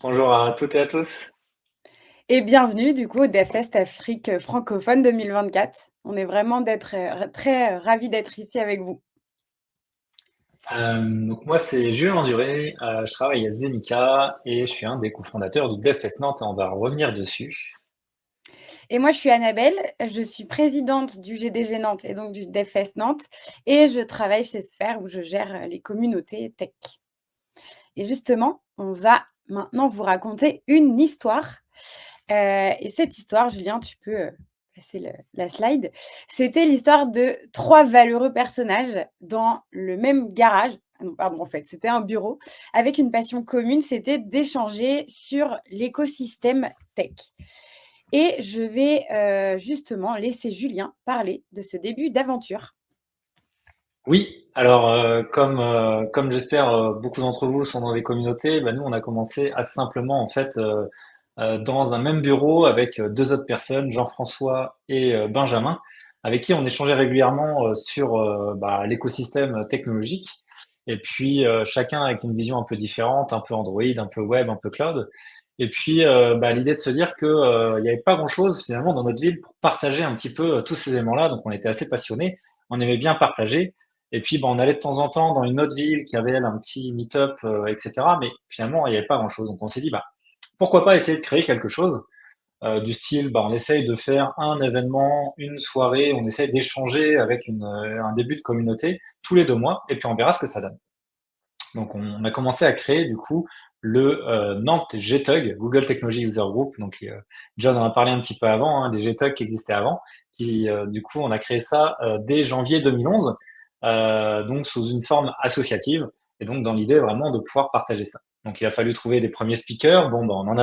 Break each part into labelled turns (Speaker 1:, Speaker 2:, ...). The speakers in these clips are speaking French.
Speaker 1: Bonjour à toutes et à tous.
Speaker 2: Et bienvenue du coup au DevFest Afrique francophone 2024. On est vraiment très ravis d'être ici avec vous.
Speaker 1: Donc moi c'est Jules Enduré, je travaille à Zenica et je suis un des cofondateurs du DevFest Nantes et on va revenir dessus.
Speaker 2: Et moi, je suis Annabelle, je suis présidente du GDG Nantes et donc du DevFest Nantes et je travaille chez Sphere où je gère les communautés tech. Et justement, on va maintenant vous raconter une histoire. Et cette histoire, Julien, tu peux passer la slide. C'était l'histoire de trois valeureux personnages dans le même garage. Ah non, pardon, en fait, c'était un bureau avec une passion commune, c'était d'échanger sur l'écosystème tech. Et je vais justement laisser Julien parler de ce début d'aventure.
Speaker 1: Oui, alors comme j'espère beaucoup d'entre vous sont dans des communautés, bah, nous on a commencé assez simplement en fait dans un même bureau avec deux autres personnes, Jean-François et Benjamin, avec qui on échangeait régulièrement sur bah, l'écosystème technologique. Et puis chacun avec une vision un peu différente, un peu Android, un peu web, un peu cloud. Et puis bah, l'idée de se dire que il n'y avait pas grand-chose finalement dans notre ville pour partager un petit peu tous ces éléments-là. Donc on était assez passionnés, on aimait bien partager. Et puis bah, on allait de temps en temps dans une autre ville qui avait elle, un petit meet-up, etc. Mais finalement il n'y avait pas grand-chose. Donc on s'est dit bah pourquoi pas essayer de créer quelque chose du style, bah, on essaye de faire un événement, une soirée, on essaye d'échanger avec un début de communauté tous les 2 mois, et puis on verra ce que ça donne. Donc on a commencé à créer du coup le Nantes GTUG, Google Technology User Group. Donc John en a parlé un petit peu avant, hein, des GTUG qui existaient avant. Qui du coup on a créé ça dès janvier 2011, donc sous une forme associative et donc dans l'idée vraiment de pouvoir partager ça. Donc il a fallu trouver des premiers speakers. Bon, bah, on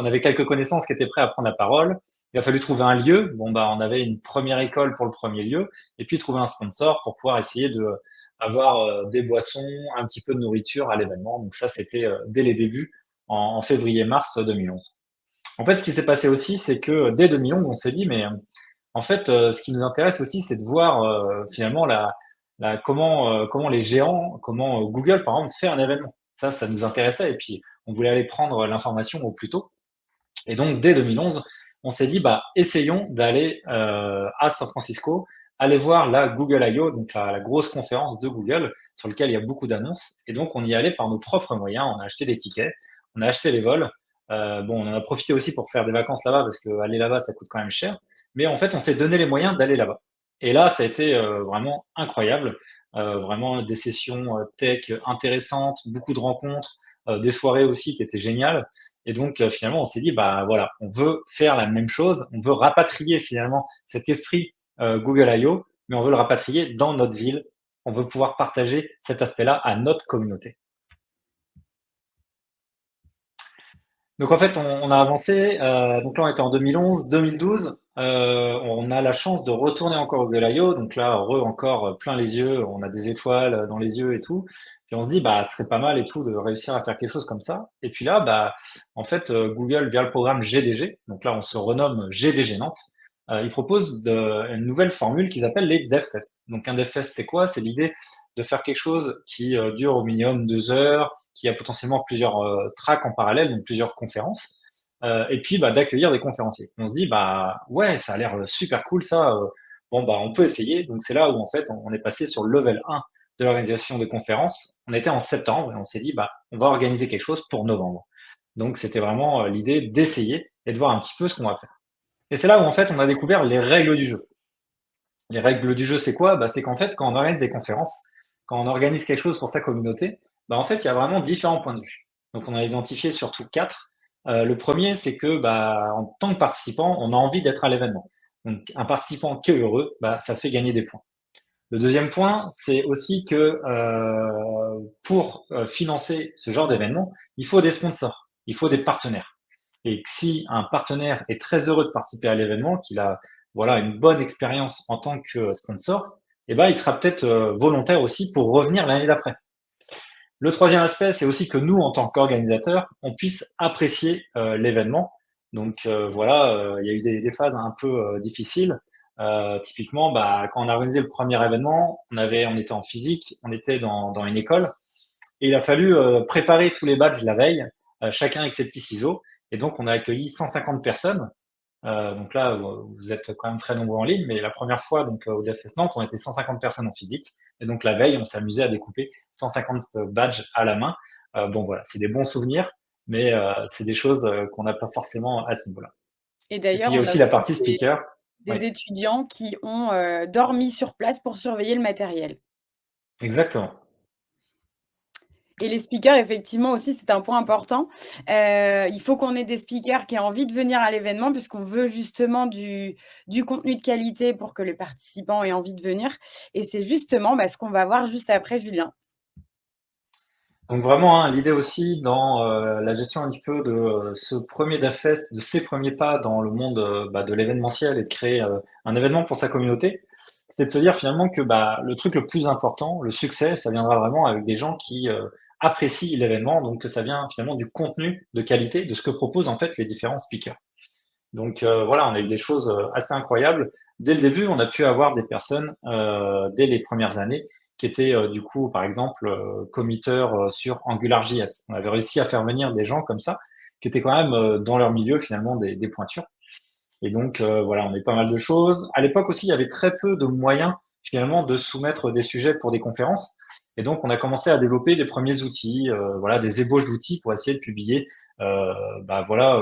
Speaker 1: avait quelques connaissances qui étaient prêts à prendre la parole. Il a fallu trouver un lieu. Bon, bah, on avait une première école pour le premier lieu, et puis trouver un sponsor pour pouvoir essayer de avoir des boissons, un petit peu de nourriture à l'événement. Donc ça, c'était dès les débuts, en février-mars 2011. En fait, ce qui s'est passé aussi, c'est que dès 2011, on s'est dit, mais en fait, ce qui nous intéresse aussi, c'est de voir finalement comment les géants, comment Google, par exemple, fait un événement. Ça nous intéressait et puis on voulait aller prendre l'information au plus tôt. Et donc, dès 2011, on s'est dit, bah, essayons d'aller à San Francisco, aller voir la Google I/O, donc la grosse conférence de Google, sur laquelle il y a beaucoup d'annonces. Et donc, on y allait par nos propres moyens. On a acheté des tickets, on a acheté les vols. Bon, on en a profité aussi pour faire des vacances là-bas, parce que aller là-bas, ça coûte quand même cher. Mais en fait, on s'est donné les moyens d'aller là-bas. Et là, ça a été vraiment incroyable. Vraiment des sessions tech intéressantes, beaucoup de rencontres, des soirées aussi qui étaient géniales. Et donc, finalement, on s'est dit, bah voilà, on veut faire la même chose, on veut rapatrier finalement cet esprit Google I/O, mais on veut le rapatrier dans notre ville. On veut pouvoir partager cet aspect-là à notre communauté. Donc en fait, on a avancé. Donc là, on était en 2011, 2012. On a la chance de retourner encore au Google I/O. Donc là, encore plein les yeux. On a des étoiles dans les yeux et tout. Puis on se dit, bah, ce serait pas mal et tout de réussir à faire quelque chose comme ça. Et puis là, bah, en fait, Google via le programme GDG. Donc là, on se renomme GDG Nantes. Il propose une nouvelle formule qu'ils appellent les DevFest. Donc un DevFest, c'est quoi? C'est l'idée de faire quelque chose qui dure au minimum 2 heures, qui a potentiellement plusieurs tracks en parallèle, donc plusieurs conférences, et puis bah, d'accueillir des conférenciers. On se dit, bah ouais, ça a l'air super cool ça, bon bah on peut essayer. Donc c'est là où en fait on est passé sur le level 1 de l'organisation des conférences. On était en septembre et on s'est dit, bah on va organiser quelque chose pour novembre. Donc c'était vraiment l'idée d'essayer et de voir un petit peu ce qu'on va faire. Et c'est là où en fait on a découvert les règles du jeu. Les règles du jeu, c'est quoi? Bah, c'est qu'en fait, quand on organise des conférences, quand on organise quelque chose pour sa communauté, bah, en fait, il y a vraiment différents points de vue. Donc, on a identifié surtout quatre. Le premier, c'est que, bah, en tant que participant, on a envie d'être à l'événement. Donc, un participant qui est heureux, bah, ça fait gagner des points. Le deuxième point, c'est aussi que pour financer ce genre d'événement, il faut des sponsors, il faut des partenaires. Et si un partenaire est très heureux de participer à l'événement, qu'il a voilà une bonne expérience en tant que sponsor, eh ben il sera peut-être volontaire aussi pour revenir l'année d'après. Le troisième aspect, c'est aussi que nous, en tant qu'organisateurs, on puisse apprécier l'événement. Donc voilà, il y a eu des phases un peu difficiles. Typiquement, bah, quand on a organisé le premier événement, on était en physique, on était dans une école, et il a fallu préparer tous les badges la veille, chacun avec ses petits ciseaux. Et donc, on a accueilli 150 personnes. Donc là, vous êtes quand même très nombreux en ligne, mais la première fois, donc au DevFest Nantes, on était 150 personnes en physique. Et donc la veille, on s'est amusé à découper 150 badges à la main. Bon voilà, c'est des bons souvenirs, mais c'est des choses qu'on n'a pas forcément à ce niveau-là.
Speaker 2: Et
Speaker 1: Et puis
Speaker 2: d'ailleurs,
Speaker 1: il y a
Speaker 2: on a
Speaker 1: aussi la
Speaker 2: aussi
Speaker 1: partie speaker. Oui,
Speaker 2: des étudiants qui ont, dormi sur place pour surveiller le matériel.
Speaker 1: exactement.
Speaker 2: Et les speakers, effectivement aussi, c'est un point important. Il faut qu'on ait des speakers qui aient envie de venir à l'événement puisqu'on veut justement du contenu de qualité pour que les participants aient envie de venir et c'est justement, ce qu'on va voir juste après Julien.
Speaker 1: Donc vraiment, hein, l'idée aussi dans la gestion un petit peu de ce premier DevFest, de ses premiers pas dans le monde de l'événementiel et de créer un événement pour sa communauté, c'est de se dire finalement que le truc le plus important, le succès, ça viendra vraiment avec des gens qui apprécient l'événement, donc que ça vient finalement du contenu de qualité, de ce que proposent en fait les différents speakers. Donc voilà, on a eu des choses assez incroyables. Dès le début, on a pu avoir des personnes, dès les premières années, qui étaient du coup, par exemple, committeurs sur AngularJS. On avait réussi à faire venir des gens comme ça, qui étaient quand même dans leur milieu finalement des pointures. Et donc voilà, on a eu pas mal de choses. À l'époque aussi, il y avait très peu de moyens finalement de soumettre des sujets pour des conférences. Et donc on a commencé à développer des premiers outils, voilà, des ébauches d'outils pour essayer de publier. Euh, voilà,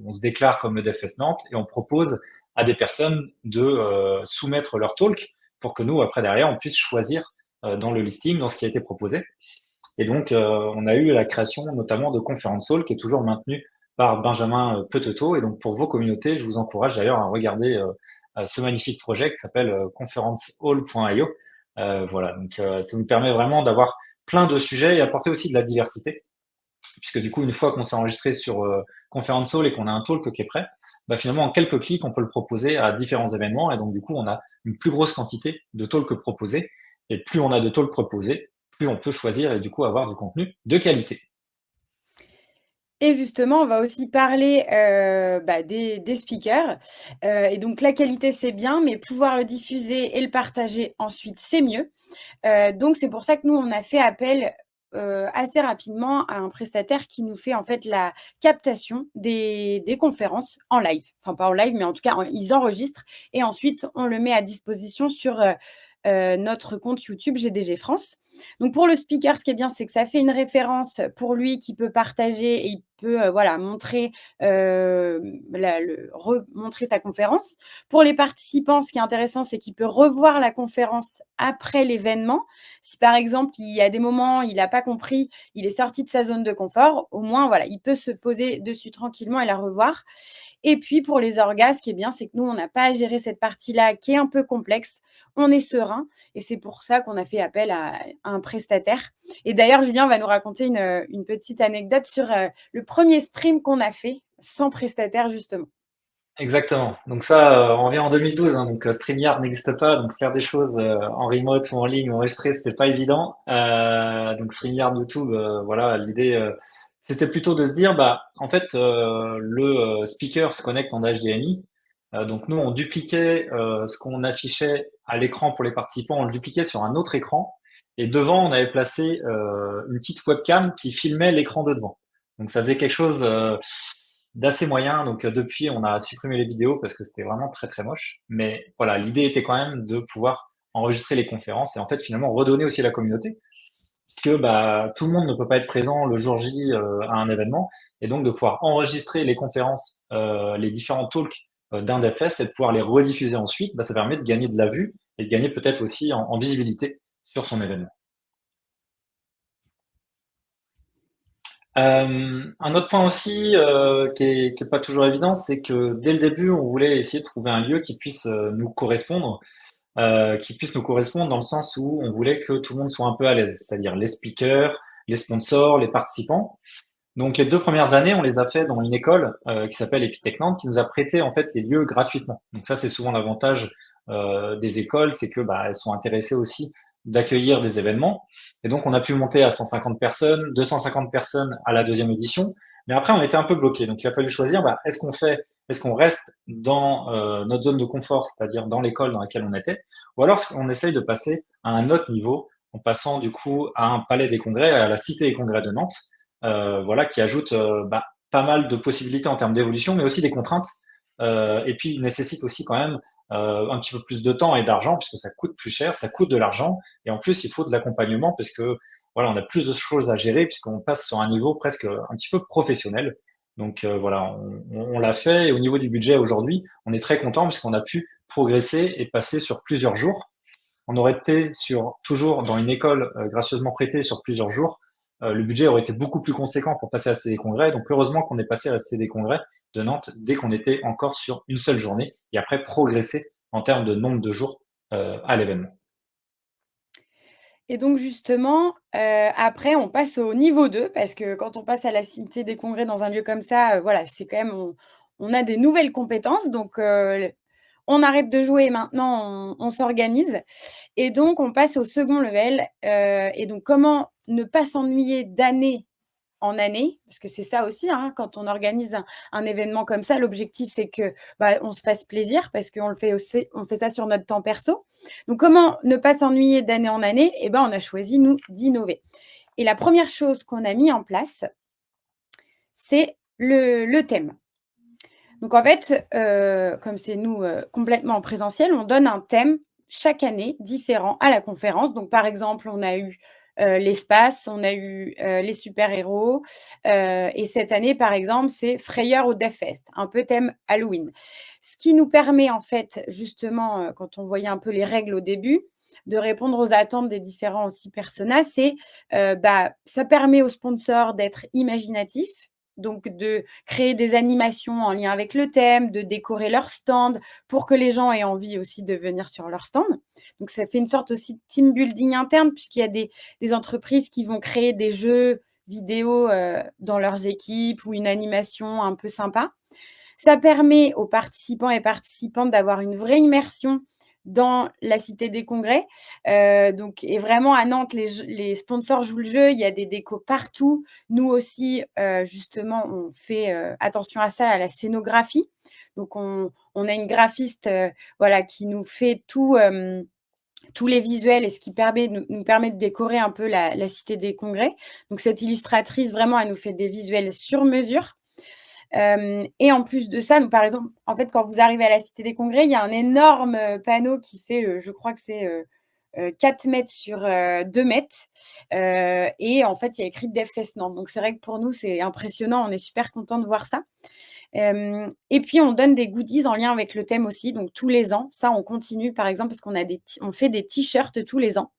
Speaker 1: on se déclare comme le DevFest Nantes et on propose à des personnes de soumettre leur talk pour que nous après derrière on puisse choisir dans le listing, dans ce qui a été proposé. Et donc, on a eu la création notamment de Conference Hall, qui est toujours maintenue par Benjamin Petetot. Et donc, pour vos communautés, je vous encourage d'ailleurs à regarder ce magnifique projet qui s'appelle conferencehall.io. Voilà, donc ça nous permet vraiment d'avoir plein de sujets et apporter aussi de la diversité, puisque du coup, une fois qu'on s'est enregistré sur Conference Hall et qu'on a un talk qui est prêt, finalement, en quelques clics, on peut le proposer à différents événements. Et donc, du coup, on a une plus grosse quantité de talks proposés. Et plus on a de talks proposés, plus on peut choisir et du coup avoir du contenu de qualité.
Speaker 2: Et justement, on va aussi parler, des speakers, et donc la qualité, c'est bien, mais pouvoir le diffuser et le partager ensuite, c'est mieux. Donc c'est pour ça que nous, on a fait appel, assez rapidement à un prestataire qui nous fait en fait la captation des conférences en live. Enfin pas en live, mais en tout cas, ils enregistrent et ensuite on le met à disposition sur, notre compte YouTube GDG France. Donc pour le speaker, ce qui est bien, c'est que ça fait une référence pour lui qui peut partager et il peut, montrer, montrer sa conférence. Pour les participants, ce qui est intéressant, c'est qu'il peut revoir la conférence après l'événement. Si par exemple, il y a des moments, il n'a pas compris, il est sorti de sa zone de confort, au moins, voilà, il peut se poser dessus tranquillement et la revoir. Et puis pour les orgas, ce qui est bien, c'est que nous, on n'a pas à gérer cette partie-là qui est un peu complexe. On est serein et c'est pour ça qu'on a fait appel à un prestataire. Et d'ailleurs, Julien va nous raconter une petite anecdote sur le premier stream qu'on a fait sans prestataire, justement.
Speaker 1: Exactement. Donc ça, on revient en 2012, hein, donc StreamYard n'existe pas, donc faire des choses en remote ou en ligne ou enregistré, c'était pas évident. Donc StreamYard, YouTube, voilà, l'idée, c'était plutôt de se dire, en fait, le speaker se connecte en HDMI. Donc nous, on dupliquait ce qu'on affichait à l'écran pour les participants, on le dupliquait sur un autre écran. Et devant, on avait placé une petite webcam qui filmait l'écran de devant. Donc ça faisait quelque chose d'assez moyen. Donc depuis, on a supprimé les vidéos parce que c'était vraiment très très moche. Mais voilà, l'idée était quand même de pouvoir enregistrer les conférences et en fait finalement redonner aussi à la communauté, puisque tout le monde ne peut pas être présent le jour J à un événement, et donc de pouvoir enregistrer les conférences, les différents talks d'un DevFest et de pouvoir les rediffuser ensuite, ça permet de gagner de la vue et de gagner peut-être aussi en visibilité sur son événement. Un autre point aussi qui est pas toujours évident, c'est que dès le début, on voulait essayer de trouver un lieu qui puisse nous correspondre dans le sens où on voulait que tout le monde soit un peu à l'aise, c'est-à-dire les speakers, les sponsors, les participants. Donc les 2 premières années, on les a fait dans une école qui s'appelle Epitech Nantes, qui nous a prêté en fait les lieux gratuitement. Donc ça, c'est souvent l'avantage des écoles, c'est que elles sont intéressées aussi d'accueillir des événements. Et donc on a pu monter à 150 personnes, 250 personnes à la deuxième édition. Mais après, on était un peu bloqué. Donc il a fallu choisir, est-ce qu'on reste dans notre zone de confort, c'est-à-dire dans l'école dans laquelle on était, ou alors on essaye de passer à un autre niveau en passant du coup à un palais des congrès, à la Cité des congrès de Nantes, voilà, qui ajoute pas mal de possibilités en termes d'évolution, mais aussi des contraintes. Et puis, il nécessite aussi quand même un petit peu plus de temps et d'argent, puisque ça coûte plus cher, ça coûte de l'argent, et en plus, il faut de l'accompagnement, parce que voilà, on a plus de choses à gérer, puisqu'on passe sur un niveau presque un petit peu professionnel. Donc voilà, on l'a fait, et au niveau du budget aujourd'hui, on est très content, puisqu'on a pu progresser et passer sur plusieurs jours. On aurait été toujours dans une école gracieusement prêtée sur plusieurs jours. Le budget aurait été beaucoup plus conséquent pour passer à la Cité des Congrès. Donc heureusement qu'on est passé à la Cité des Congrès de Nantes dès qu'on était encore sur une seule journée et après progresser en termes de nombre de jours à l'événement.
Speaker 2: Et donc justement, après on passe au niveau 2 parce que quand on passe à la Cité des Congrès dans un lieu comme ça, voilà, c'est quand même on a des nouvelles compétences donc on arrête de jouer maintenant, on s'organise et donc on passe au second level, et donc comment ne pas s'ennuyer d'année en année, parce que c'est ça aussi, hein, quand on organise un événement comme ça, l'objectif c'est que, bah, on se fasse plaisir parce qu'on le fait aussi on fait ça sur notre temps perso. Donc comment ne pas s'ennuyer d'année en année? Et ben, on a choisi nous d'innover et la première chose qu'on a mis en place, c'est le thème. Donc en fait, comme c'est nous, complètement en présentiel, on donne un thème chaque année différent à la conférence. Donc par exemple, on a eu, l'espace, on a eu, les super-héros, et cette année, par exemple, c'est frayeur au Deathfest, un peu thème Halloween. Ce qui nous permet en fait, justement, quand on voyait un peu les règles au début, de répondre aux attentes des différents aussi personas, c'est, bah, ça permet aux sponsors d'être imaginatifs, donc de créer des animations en lien avec le thème, de décorer leur stand pour que les gens aient envie aussi de venir sur leur stand. Donc ça fait une sorte aussi de team building interne puisqu'il y a des entreprises qui vont créer des jeux vidéo dans leurs équipes ou une animation un peu sympa. Ça permet aux participants et participantes d'avoir une vraie immersion dans la Cité des Congrès. Donc et vraiment à Nantes, les sponsors jouent le jeu, il y a des décos partout. Nous aussi, justement, on fait, attention à ça, à la scénographie. Donc on a une graphiste, voilà, qui nous fait tous les visuels et ce qui nous permet de décorer un peu la Cité des Congrès. Donc cette illustratrice, vraiment, elle nous fait des visuels sur mesure. Et en plus de ça, donc par exemple, en fait, quand vous arrivez à la Cité des Congrès, il y a un énorme panneau qui fait, je crois que c'est 4 mètres sur 2 mètres. Et en fait, il y a écrit DevFest Nantes. Donc c'est vrai que pour nous, c'est impressionnant. On est super content de voir ça. Et puis on donne des goodies en lien avec le thème aussi, donc tous les ans. Ça, on continue par exemple parce on fait des t-shirts tous les ans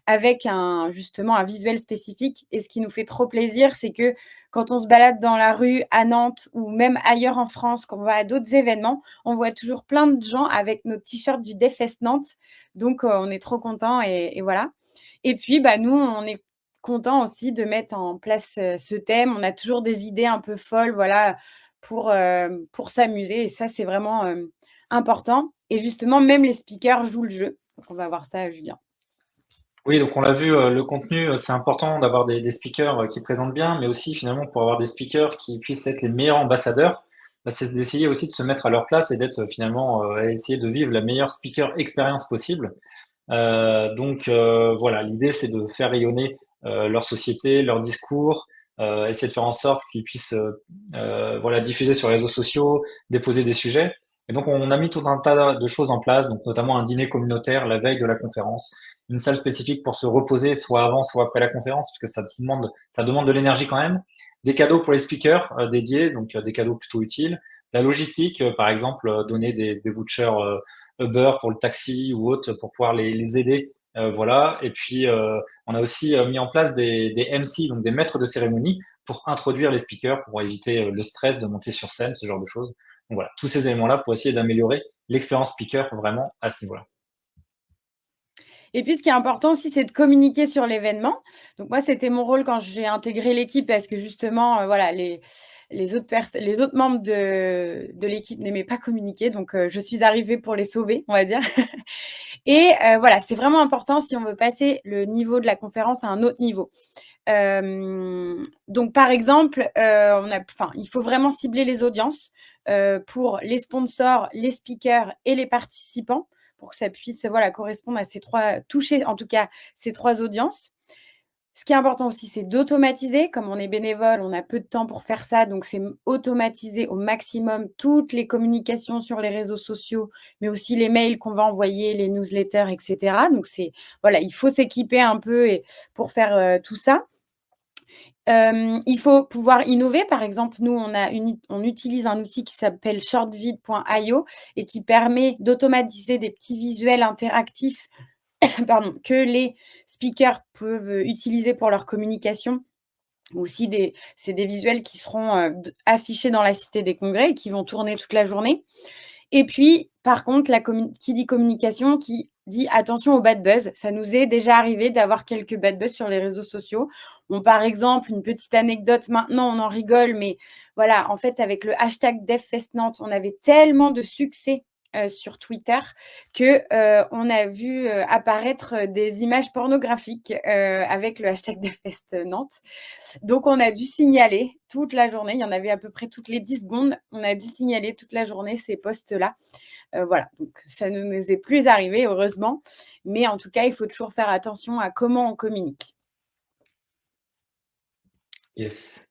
Speaker 2: avec justement un visuel spécifique. Et ce qui nous fait trop plaisir, c'est que quand on se balade dans la rue à Nantes ou même ailleurs en France, quand on va à d'autres événements, on voit toujours plein de gens avec nos t-shirts du DevFest Nantes. Donc on est trop contents et voilà. Et puis bah, nous, on est contents aussi de mettre en place ce thème. On a toujours des idées un peu folles, voilà, pour s'amuser et ça, c'est vraiment, important et justement, même les speakers jouent le jeu. Donc on va voir ça, Julien.
Speaker 1: Oui, donc on l'a vu, le contenu, c'est important d'avoir des speakers qui présentent bien, mais aussi finalement pour avoir des speakers qui puissent être les meilleurs ambassadeurs, c'est d'essayer aussi de se mettre à leur place et d'être finalement, essayer de vivre la meilleure speaker expérience possible. Donc voilà, l'idée c'est de faire rayonner leur société, leur discours, essayer de faire en sorte qu'ils puissent voilà, diffuser sur les réseaux sociaux, déposer des sujets. Et donc on a mis tout un tas de choses en place, donc notamment un dîner communautaire la veille de la conférence, une salle spécifique pour se reposer, soit avant, soit après la conférence, parce que ça demande de l'énergie quand même. Des cadeaux pour les speakers dédiés, donc des cadeaux plutôt utiles. La logistique, par exemple, donner des vouchers Uber pour le taxi ou autre pour pouvoir les aider. Voilà. Et puis, on a aussi mis en place des MC, donc des maîtres de cérémonie, pour introduire les speakers, pour éviter le stress de monter sur scène, ce genre de choses. Donc voilà, tous ces éléments-là pour essayer d'améliorer l'expérience speaker vraiment à ce niveau-là.
Speaker 2: Et puis, ce qui est important aussi, c'est de communiquer sur l'événement. Donc moi, c'était mon rôle quand j'ai intégré l'équipe parce que justement, voilà, les autres membres de l'équipe n'aimaient pas communiquer. Donc, je suis arrivée pour les sauver, on va dire. Et voilà, c'est vraiment important si on veut passer le niveau de la conférence à un autre niveau. Donc par exemple, il faut vraiment cibler les audiences, pour les sponsors, les speakers et les participants pour que ça puisse, voilà, correspondre à toucher en tout cas ces 3 audiences. Ce qui est important aussi, c'est d'automatiser. Comme on est bénévole, on a peu de temps pour faire ça, donc c'est automatiser au maximum toutes les communications sur les réseaux sociaux, mais aussi les mails qu'on va envoyer, les newsletters, et cetera. Donc c'est voilà, il faut s'équiper un peu et pour faire, tout ça. Il faut pouvoir innover. Par exemple, nous, on utilise un outil qui s'appelle shortvid.io et qui permet d'automatiser des petits visuels interactifs pardon, que les speakers peuvent utiliser pour leur communication. Aussi c'est des visuels qui seront, affichés dans la cité des congrès et qui vont tourner toute la journée. Et puis, par contre, qui dit communication, qui dit attention aux bad buzz. Ça nous est déjà arrivé d'avoir quelques bad buzz sur les réseaux sociaux. Bon, par exemple, une petite anecdote, maintenant on en rigole, mais voilà, en fait, avec le hashtag DevFestNantes, on avait tellement de succès sur Twitter que on a vu apparaître des images pornographiques avec le hashtag DevFestNantes. Donc, on a dû signaler toute la journée. Il y en avait à peu près toutes les 10 secondes. On a dû signaler toute la journée ces posts-là. Voilà, donc ça ne nous est plus arrivé, heureusement. Mais en tout cas, il faut toujours faire attention à comment on communique.
Speaker 1: Yes.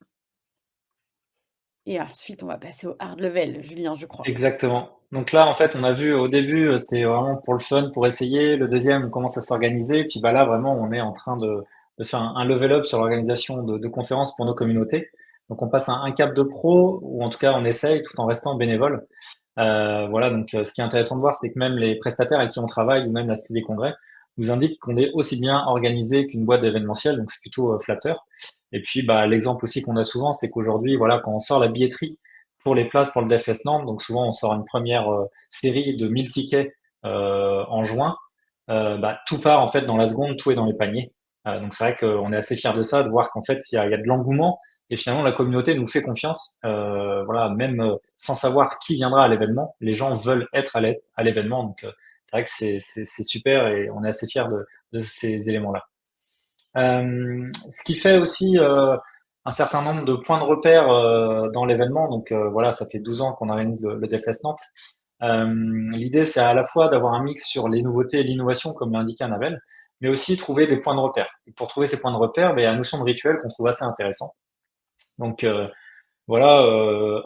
Speaker 2: Et ensuite, on va passer au hard level, Julien, je crois.
Speaker 1: Exactement. Donc là, en fait, on a vu au début, c'était vraiment pour le fun, pour essayer. Le deuxième, on commence à s'organiser. Puis bah là, vraiment, on est en train de faire un level up sur l'organisation de conférences pour nos communautés. Donc on passe à un cap de pro, ou en tout cas, on essaye tout en restant bénévole. Voilà, donc ce qui est intéressant de voir, c'est que même les prestataires avec qui on travaille, ou même la Cité des Congrès, nous indiquent qu'on est aussi bien organisé qu'une boîte d'événementiel, donc c'est plutôt flatteur. Et puis, bah, l'exemple aussi qu'on a souvent, c'est qu'aujourd'hui, voilà, quand on sort la billetterie pour les places pour le DevFest Nantes, donc souvent on sort une première série de 1000 tickets en juin, bah, tout part en fait dans la seconde, tout est dans les paniers. Donc c'est vrai qu'on est assez fiers de ça, de voir qu'en fait il y a de l'engouement et finalement la communauté nous fait confiance. Voilà, même sans savoir qui viendra à l'événement, les gens veulent être à l'événement. Donc c'est vrai que c'est super et on est assez fiers de ces éléments-là. Ce qui fait aussi un certain nombre de points de repère dans l'événement. Donc voilà, ça fait 12 ans qu'on organise le DevFest Nantes. L'idée, c'est à la fois d'avoir un mix sur les nouveautés et l'innovation, comme l'a indiqué Annabelle, mais aussi trouver des points de repère. Et pour trouver ces points de repère, ben, il y a la notion de rituel qu'on trouve assez intéressant. Donc voilà,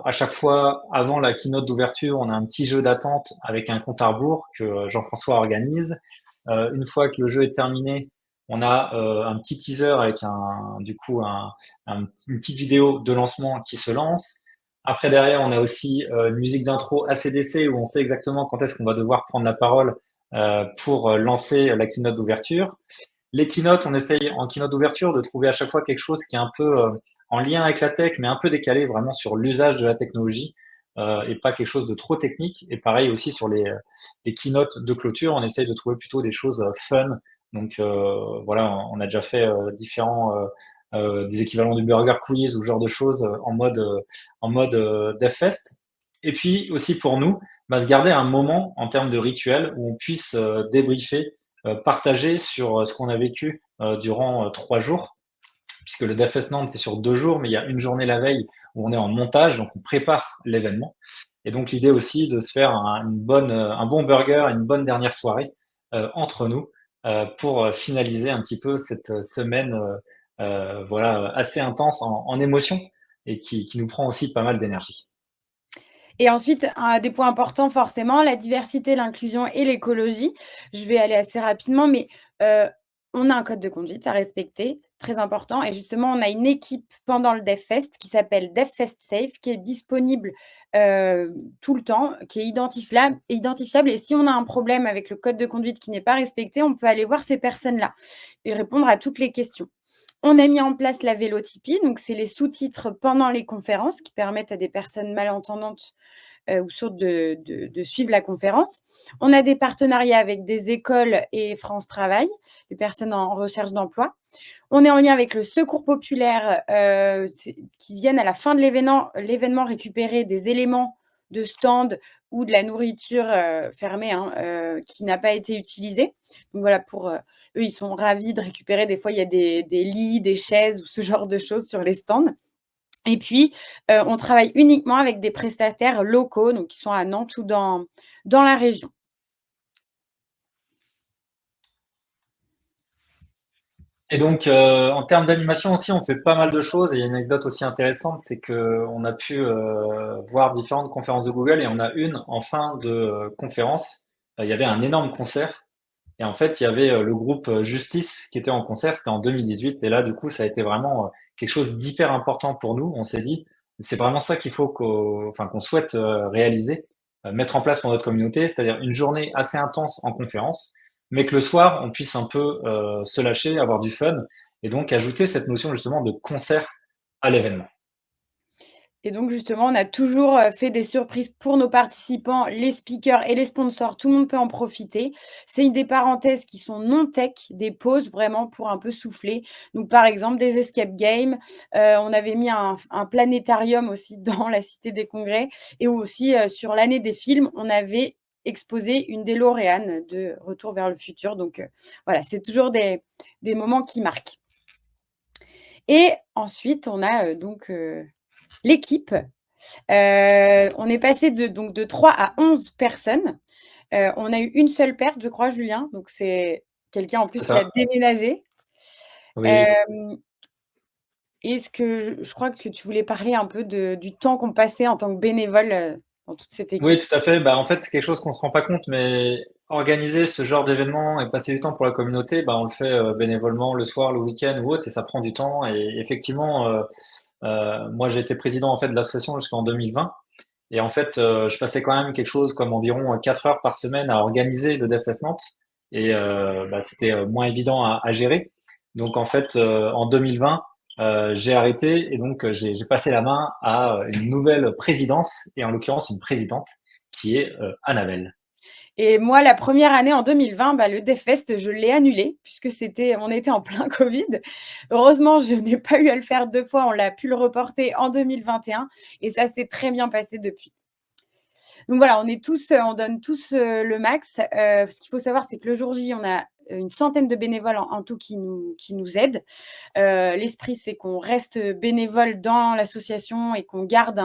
Speaker 1: à chaque fois, avant la keynote d'ouverture, on a un petit jeu d'attente avec un compte à rebours que Jean-François organise. Une fois que le jeu est terminé, on a un petit teaser avec du coup, une petite vidéo de lancement qui se lance. Après, derrière, on a aussi une musique d'intro ACDC où on sait exactement quand est-ce qu'on va devoir prendre la parole pour lancer la keynote d'ouverture. Les keynotes, on essaye en keynote d'ouverture de trouver à chaque fois quelque chose qui est un peu en lien avec la tech, mais un peu décalé vraiment sur l'usage de la technologie et pas quelque chose de trop technique. Et pareil aussi sur les keynotes de clôture, on essaye de trouver plutôt des choses fun. Donc voilà, on a déjà fait différents des équivalents du Burger Quiz ou ce genre de choses en mode DevFest. Et puis aussi pour nous, bah, se garder un moment en termes de rituel où on puisse débriefer partager sur ce qu'on a vécu durant 3 jours, puisque le DevFest Nantes, c'est sur 2 jours, mais il y a une journée la veille où on est en montage, donc on prépare l'événement. Et donc l'idée aussi de se faire un bon burger, une bonne dernière soirée entre nous pour finaliser un petit peu cette semaine voilà, assez intense en émotion et qui nous prend aussi pas mal d'énergie.
Speaker 2: Et ensuite, des points importants forcément, la diversité, l'inclusion et l'écologie. Je vais aller assez rapidement, mais on a un code de conduite à respecter, très important. Et justement, on a une équipe pendant le DevFest qui s'appelle DevFest Safe, qui est disponible tout le temps, qui est identifiable. Et si on a un problème avec le code de conduite qui n'est pas respecté, on peut aller voir ces personnes-là et répondre à toutes les questions. On a mis en place la vélotypie, donc c'est les sous-titres pendant les conférences qui permettent à des personnes malentendantes ou sourdes de suivre la conférence. On a des partenariats avec des écoles et France Travail, les personnes en recherche d'emploi. On est en lien avec le Secours populaire qui viennent à la fin de l'événement récupérer des éléments de stand ou de la nourriture fermée qui n'a pas été utilisée. Donc voilà, pour eux, ils sont ravis de récupérer. Des fois, il y a des lits, des chaises ou ce genre de choses sur les stands. Et puis, on travaille uniquement avec des prestataires locaux, donc qui sont à Nantes ou dans la région.
Speaker 1: Et donc, en termes d'animation aussi, on fait pas mal de choses. Et il y a une anecdote aussi intéressante, c'est que on a pu voir différentes conférences de Google et on a une en fin de conférence. Il y avait un énorme concert et en fait, il y avait le groupe Justice qui était en concert. C'était en 2018 et là, du coup, ça a été vraiment quelque chose d'hyper important pour nous. On s'est dit, c'est vraiment ça qu'il faut qu'on souhaite réaliser, mettre en place pour notre communauté, c'est-à-dire une journée assez intense en conférence mais que le soir, on puisse un peu se lâcher, avoir du fun, et donc ajouter cette notion justement de concert à l'événement.
Speaker 2: Et donc justement, on a toujours, fait des surprises pour nos participants, les speakers et les sponsors, tout le monde peut en profiter. C'est des parenthèses qui sont non tech, des pauses vraiment pour un peu souffler. Donc par exemple, des escape games, on avait mis un planétarium aussi dans la Cité des Congrès et aussi, sur l'année des films, on avait exposé une DeLorean de Retour vers le futur. Donc, voilà, c'est toujours des moments qui marquent. Et ensuite, on a, donc, l'équipe. On est passé de 3 à 11 personnes. On a eu une seule perte, je crois, Julien, donc c'est quelqu'un en
Speaker 1: C'est
Speaker 2: plus qui a
Speaker 1: ça.
Speaker 2: déménagé.
Speaker 1: Oui.
Speaker 2: Hem, Est-ce que je crois que tu voulais parler un peu du temps qu'on passait en tant que bénévole, dans toute cette
Speaker 1: Oui,
Speaker 2: équipe?
Speaker 1: tout à fait. Bah, en fait, c'est quelque chose qu'on se rend pas compte, mais organiser ce genre d'événement et passer du temps pour la communauté, bah, on le fait bénévolement le soir, le week-end ou autre, et ça prend du temps. Et effectivement, moi, j'ai été président en fait de l'association jusqu'en 2020. Et en fait, je passais quand même quelque chose comme environ 4 heures par semaine à organiser le DevFest Nantes. Et bah, c'était moins évident à gérer. Donc en fait, en 2020, j'ai arrêté et donc j'ai passé la main à une nouvelle présidence, et en l'occurrence une présidente qui est Annabelle.
Speaker 2: Et moi, la première année en 2020, bah, le DevFest, je l'ai annulé puisque on était en plein covid. Heureusement, je n'ai pas eu à le faire 2 fois, on l'a pu le reporter en 2021 et ça s'est très bien passé depuis. Donc voilà, on donne tous, le max. Ce qu'il faut savoir, c'est que le jour J, on a une centaine de bénévoles en tout qui nous aident. L'esprit, c'est qu'on reste bénévole dans l'association et qu'on garde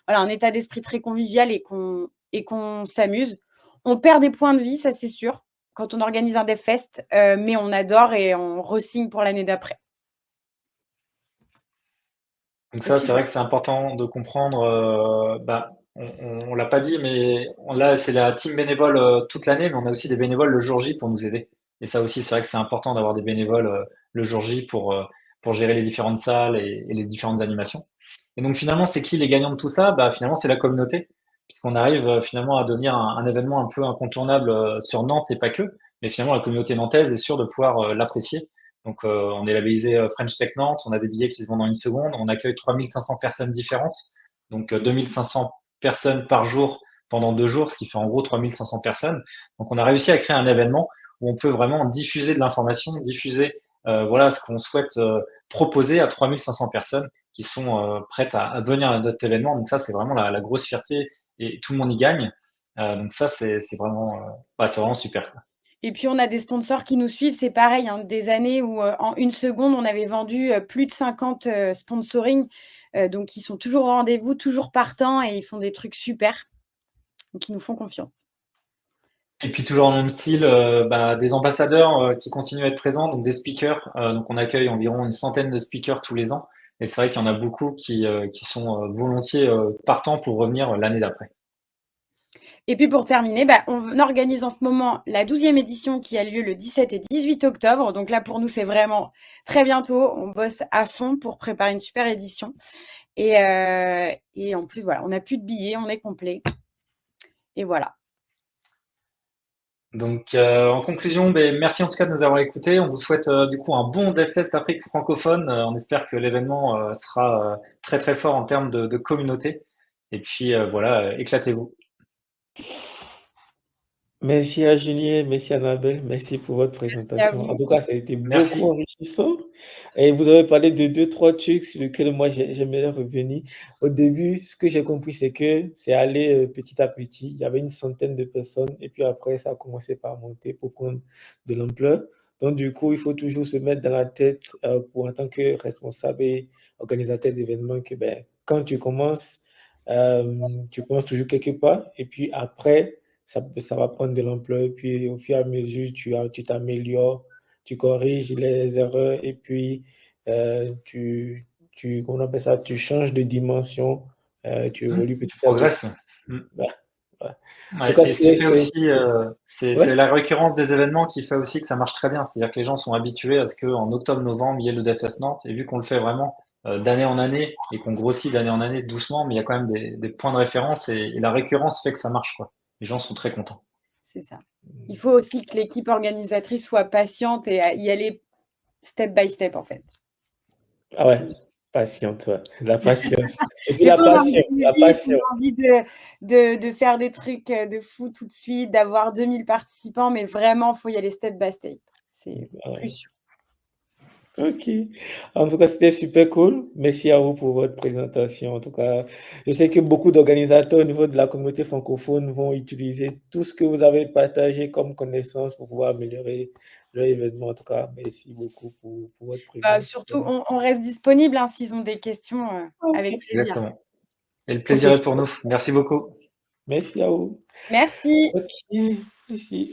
Speaker 2: un état d'esprit très convivial et qu'on s'amuse. On perd des points de vie, ça c'est sûr, quand on organise un DevFest, mais on adore et on re-signe pour l'année d'après.
Speaker 1: Donc
Speaker 2: Et
Speaker 1: ça,
Speaker 2: puis
Speaker 1: c'est vrai que c'est important de comprendre. Bah, on l'a pas dit, mais là, c'est la team bénévole toute l'année, mais on a aussi des bénévoles le jour J pour nous aider. Et ça aussi, c'est vrai que c'est important d'avoir des bénévoles le jour J pour gérer les différentes salles et les différentes animations. Et donc finalement, c'est qui les gagnants de tout ça? Bah, finalement, c'est la communauté, puisqu'on arrive finalement à devenir un événement un peu incontournable sur Nantes et pas que. Mais finalement, la communauté nantaise est sûre de pouvoir l'apprécier. Donc, on est labellisé French Tech Nantes, on a des billets qui se vendent en une seconde, on accueille 3500 personnes différentes, donc 2500 personnes par jour pendant 2 jours, ce qui fait en gros 3500 personnes. Donc, on a réussi à créer un événement où on peut vraiment diffuser de l'information, diffuser voilà ce qu'on souhaite proposer à 3500 personnes qui sont prêtes à venir à notre événement. Donc ça, c'est vraiment la grosse fierté et tout le monde y gagne. Donc ça, c'est vraiment, c'est vraiment super, quoi.
Speaker 2: Et puis on a des sponsors qui nous suivent, c'est pareil, hein, des années où, en une seconde, on avait vendu, plus de 50 sponsoring, donc ils sont toujours au rendez-vous, toujours partants et ils font des trucs super, donc ils nous font confiance.
Speaker 1: Et puis toujours dans le même style, des ambassadeurs qui continuent à être présents, donc des speakers. Donc on accueille environ une centaine de speakers tous les ans. Et c'est vrai qu'il y en a beaucoup qui sont volontiers partants pour revenir l'année d'après.
Speaker 2: Et puis pour terminer, bah, on organise en ce moment la 12e édition qui a lieu le 17 et 18 octobre. Donc là, pour nous, c'est vraiment très bientôt. On bosse à fond pour préparer une super édition. Et en plus, voilà, on n'a plus de billets, on est complet. Et voilà.
Speaker 1: Donc en conclusion, merci en tout cas de nous avoir écoutés. On vous souhaite du coup un bon DevFest Afrique francophone. On espère que l'événement sera très très fort en termes de communauté. Et puis voilà, éclatez-vous.
Speaker 3: Merci à Julien, merci à Annabelle, merci pour votre
Speaker 2: Merci à
Speaker 3: présentation. En
Speaker 2: vous.
Speaker 3: tout cas, ça a été beaucoup
Speaker 1: Merci.
Speaker 3: enrichissant. Et vous avez parlé de deux, trois trucs sur lesquels moi j'aimerais revenir. Au début, ce que j'ai compris, c'est que c'est allé petit à petit. Il y avait une centaine de personnes et puis après, ça a commencé par monter pour prendre de l'ampleur. Donc, du coup, il faut toujours se mettre dans la tête pour en tant que responsable et organisateur d'événements que quand tu commences toujours quelque part et puis après, ça va prendre de l'ampleur, et puis au fur et à mesure, tu t'améliores tu corriges les erreurs et puis comment on appelle ça, tu changes de dimension, tu évolues
Speaker 1: Tu
Speaker 3: petit à petit.
Speaker 1: progresses. Mm.
Speaker 3: Ouais, ouais. En tout
Speaker 1: Ouais,
Speaker 3: cas,
Speaker 1: et ce qui fait aussi, c'est
Speaker 3: ouais.
Speaker 1: la récurrence des événements qui fait aussi que ça marche très bien. C'est-à-dire que les gens sont habitués à ce qu'en octobre-novembre, il y ait le DFS Nantes. Et vu qu'on le fait vraiment d'année en année et qu'on grossit d'année en année doucement, mais il y a quand même des points de référence et la récurrence fait que ça marche, quoi. Les gens sont très contents.
Speaker 2: C'est ça. Il faut aussi que l'équipe organisatrice soit patiente et y aller step by step, en fait.
Speaker 3: Ah ouais, patiente, ouais. La patience. Et puis
Speaker 2: Des
Speaker 3: la
Speaker 2: fois, on a envie
Speaker 3: passion,
Speaker 2: d'aller
Speaker 3: la
Speaker 2: vite, on
Speaker 3: passion.
Speaker 2: a envie de faire des trucs de fou tout de suite, d'avoir 2000 participants, mais vraiment, il faut y aller step by step. C'est plus
Speaker 3: Ouais.
Speaker 2: sûr.
Speaker 3: Ok. En tout cas, c'était super cool. Merci à vous pour votre présentation. En tout cas, je sais que beaucoup d'organisateurs au niveau de la communauté francophone vont utiliser tout ce que vous avez partagé comme connaissances pour pouvoir améliorer leur événement. En tout cas, merci beaucoup pour votre présence.
Speaker 2: Surtout, on reste disponible hein, s'ils ont des questions, avec
Speaker 3: Ok.
Speaker 2: plaisir.
Speaker 1: Exactement. Et le
Speaker 3: Ok,
Speaker 1: plaisir est pour nous. Merci beaucoup.
Speaker 3: merci à vous.
Speaker 2: Merci.
Speaker 3: Ok, merci.